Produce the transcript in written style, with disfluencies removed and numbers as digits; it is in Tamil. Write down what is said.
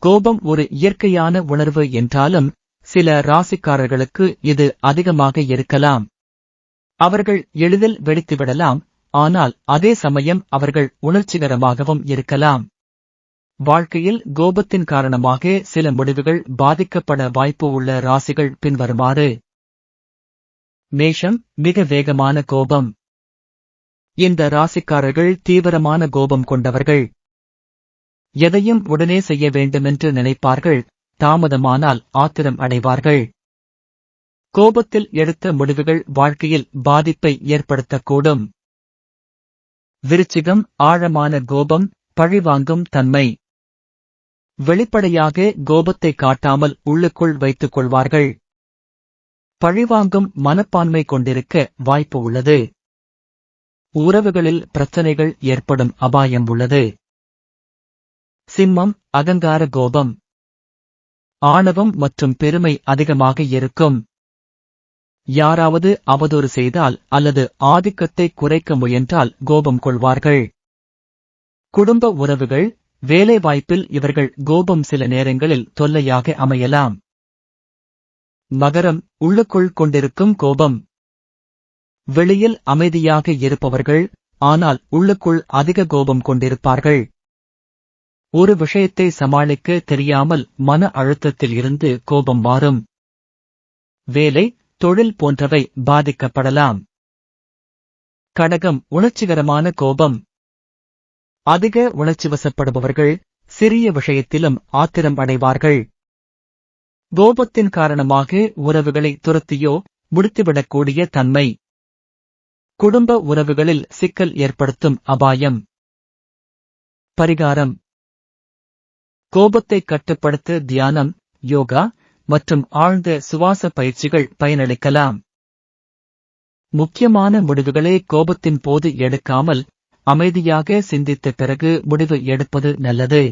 கோபம் ஒரு இயற்கையான உணர்வு என்றாலும் சில ராசிக்காரர்களுக்கு இது அதிகமாக இருக்கலாம். அவர்கள் எளிதில் வெடித்துவிடலாம், ஆனால் அதே சமயம் அவர்கள் உணர்ச்சிகரமாகவும் இருக்கலாம். வாழ்க்கையில் கோபத்தின் காரணமாக சில முடிவுகள் பாதிக்கப்பட வாய்ப்பு உள்ள ராசிகள் பின்வருமாறு. மேஷம், மிக வேகமான கோபம். இந்த ராசிக்காரர்கள் தீவிரமான கோபம் கொண்டவர்கள். எதையும் உடனே செய்ய வேண்டுமென்று நினைப்பார்கள், தாமதமானால் ஆத்திரம் அடைவார்கள். கோபத்தில் எடுத்த முடிவுகள் வாழ்க்கையில் பாதிப்பை ஏற்படுத்தக்கூடும். விருச்சிகம், ஆழமான கோபம், பழிவாங்கும் தன்மை. வெளிப்படையாக கோபத்தை காட்டாமல் உள்ளுக்குள் வைத்துக் கொள்வார்கள். பழிவாங்கும் மனப்பான்மை கொண்டிருக்க வாய்ப்பு உள்ளது. உறவுகளில் பிரச்சனைகள் ஏற்படும் அபாயம் உள்ளது. சிம்மம், அகங்கார கோபம். ஆணவம் மற்றும் பெருமை அதிகமாக இருக்கும். யாராவது அவதூறு செய்தால் அல்லது ஆதிக்கத்தை குறைக்க முயன்றால் கோபம் கொள்வார்கள். குடும்ப உறவுகள், வேலைவாய்ப்பில் இவர்கள் கோபம் சில நேரங்களில் தொல்லையாக அமையலாம். மகரம், உள்ளுக்குள் கொண்டிருக்கும் கோபம். வெளியில் அமைதியாக இருப்பவர்கள், ஆனால் உள்ளுக்குள் அதிக கோபம் கொண்டிருப்பார்கள். ஒரு விஷயத்தை சமாளிக்க தெரியாமல் மன அழுத்தத்தில் இருந்து கோபம் மாறும். வேலை, தொழில் போன்றவை பாதிக்கப்படலாம். கடகம், உணர்ச்சிகரமான கோபம். அதிக உணர்ச்சிவசப்படுபவர்கள் சிறிய விஷயத்திலும் ஆத்திரம் அடைவார்கள். கோபத்தின் காரணமாக உறவுகளை துரத்தியோ முடித்துவிடக்கூடிய தன்மை. குடும்ப உறவுகளில் சிக்கல் ஏற்படுத்தும் அபாயம். பரிகாரம். கோபத்தை கட்டுப்படுத்த தியானம், யோகா மற்றும் ஆழ்ந்த சுவாச பயிற்சிகள் பயனளிக்கலாம். முக்கியமான முடிவுகளை கோபத்தின் போது எடுக்காமல் அமைதியாக சிந்தித்த பிறகு முடிவு எடுப்பது நல்லது.